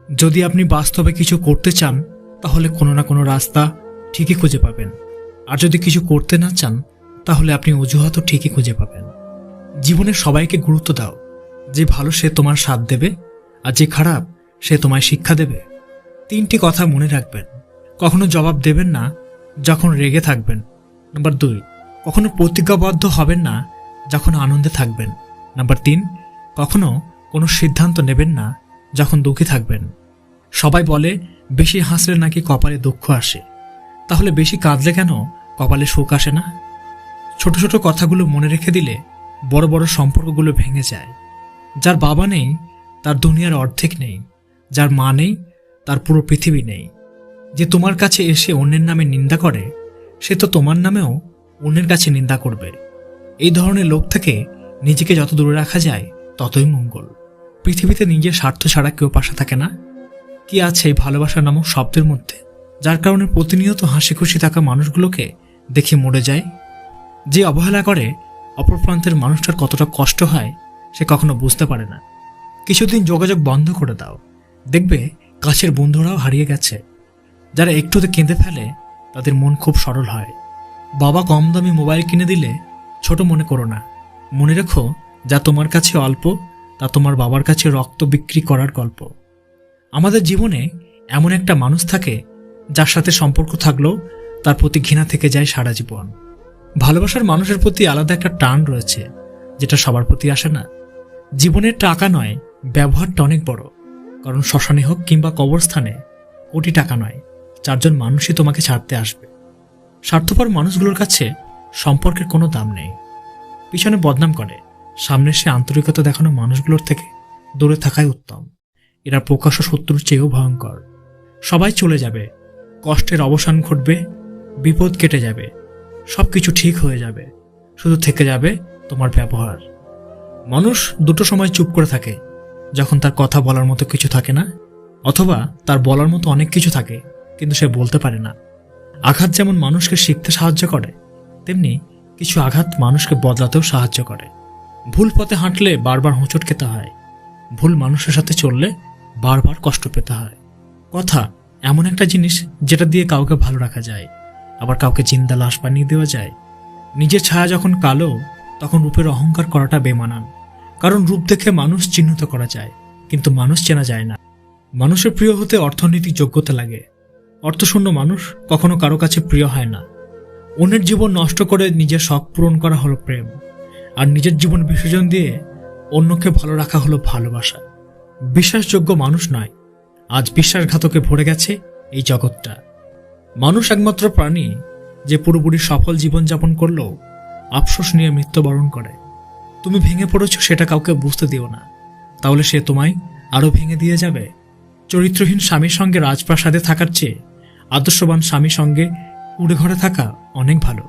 যদি আপনি বাস্তবে কিছু করতে চান তাহলে কোনো না কোনো রাস্তা ঠিকই খুঁজে পাবেন, আর যদি কিছু করতে না চান তাহলে আপনি অজুহাতও ঠিকই খুঁজে পাবেন। জীবনে সবাইকে গুরুত্ব দাও। যে ভালো সে তোমার সাথ দেবে, আর যে খারাপ সে তোমায় শিক্ষা দেবে। 3টি কথা মনে রাখবেন। কখনো জবাব দেবেন না যখন রেগে থাকবেন। নাম্বার 2, কখনো প্রতিজ্ঞাবদ্ধ হবেন না যখন আনন্দে থাকবেন। নাম্বার 3, কখনো কোনো সিদ্ধান্ত নেবেন না যখন দুঃখী থাকবেন। সবাই বলে বেশি হাসলে নাকি কপালে দুঃখ আসে, তাহলে বেশি কাঁদলে কেন কপালে সুখ আসে না? ছোট ছোট কথাগুলো মনে রেখে দিলে বড় বড় সম্পর্কগুলো ভেঙে যায়। যার বাবা নেই তার দুনিয়ার অর্ধেক নেই, যার মা নেই তার পুরো পৃথিবী নেই। যে তোমার কাছে এসে অন্যের নামে নিন্দা করে সে তো তোমার নামেও অন্যের কাছে নিন্দা করবে। এই ধরনের লোক থেকে নিজেকে যত দূরে রাখা যায় ততই মঙ্গল। পৃথিবীতে নিজের স্বার্থ ছাড়া কেউ পাশে থাকে না। কি আছে এই ভালোবাসা নামক শব্দের মধ্যে, যার কারণে প্রতিনিয়ত হাসি খুশি থাকা মানুষগুলোকে দেখে মরে যায়? যে অবহেলা করে অপর প্রান্তের মানুষটার কতটা কষ্ট হয় সে কখনো বুঝতে পারে না। কিছুদিন যোগাযোগ বন্ধ করে দাও, দেখবে কাছের বন্ধুরাও হারিয়ে গেছে। যারা একটুতে কেঁদে ফেলে তাদের মন খুব সরল হয়। বাবা কম দামি মোবাইল কিনে দিলে ছোট মনে করো না। মনে রেখো, যা তোমার কাছে অল্প তা তোমার বাবার কাছে রক্ত বিক্রি করার গল্প। আমাদের জীবনে এমন একটা মানুষ থাকে যার সাথে সম্পর্ক থাকলেও তার প্রতি ঘৃণা থেকে যায় সারা জীবন। ভালোবাসার মানুষের প্রতি আলাদা একটা টান রয়েছে, যেটা সবার প্রতি আসে না। জীবনের টাকা নয়, ব্যবহারটা অনেক বড়। কারণ শ্মশানে হোক কিংবা কবরস্থানে কোটি টাকা নয়, 4 জন মানুষই তোমাকে ছাড়তে আসবে। স্বার্থপর মানুষগুলোর কাছে সম্পর্কের কোনো দাম নেই। পিছনে বদনাম করে, সামনে সে আন্তরিকতা দেখানো মানুষগুলোর থেকে দূরে থাকাই উত্তম। এরা প্রকাশ্য শত্রুর চেয়েও ভয়ঙ্কর। সবাই চলে যাবে, কষ্টের অবসান ঘটবে, বিপদ কেটে যাবে, সবকিছু ঠিক হয়ে যাবে, শুধু থেকে যাবে তোমার ব্যবহার। মানুষ দুটো সময় চুপ করে থাকে, যখন তার কথা বলার মতো কিছু থাকে না, অথবা তার বলার মতো অনেক কিছু থাকে কিন্তু সে বলতে পারে না। আঘাত যেমন মানুষকে শিখতে সাহায্য করে, তেমনি কিছু আঘাত মানুষকে বদলাতেও সাহায্য করে। ভুল পথে হাঁটলে বারবার হোঁচট খেতে হয়, ভুল মানুষের সাথে চললে বারবার কষ্ট পেতে হয়। কথা এমন একটা জিনিস যেটা দিয়ে কাউকে ভালো রাখা যায়, আবার কাউকে জিন্দা লাশ বানিয়ে দেওয়া যায়। নিজের ছায়া যখন কালো তখন রূপের অহংকার করাটা বেমানান। কারণ রূপ দেখে মানুষ চিহ্নিত করা যায়, কিন্তু মানুষ চেনা যায় না। মানুষের প্রিয় হতে অর্থনৈতিক যোগ্যতা লাগে। অর্থশূন্য মানুষ কখনো কারো কাছে প্রিয় হয় না। অন্যের জীবন নষ্ট করে নিজের শখ পূরণ করা হলো প্রেম, আর নিজের জীবন বিসর্জন দিয়ে অন্যকে ভালো রাখা হলো ভালোবাসা। বিশ্বাসযোগ্য মানুষ নয়, আজ বিশ্বাসঘাতকে ভরে গেছে এই জগৎটা। মানুষ একমাত্র প্রাণী যে পুরোপুরি সফল জীবনযাপন করলেও আফসোস নিয়ে মৃত্যুবরণ করে। তুমি ভেঙে পড়েছো সেটা কাউকে বুঝতে দিও না, তাহলে সে তোমায় আরো ভেঙে দিয়ে যাবে। চরিত্রহীন স্বামীর সঙ্গে রাজপ্রাসাদে থাকার চেয়ে আদর্শবান স্বামীর সঙ্গে কুড়ে ঘরে থাকা অনেক ভালো।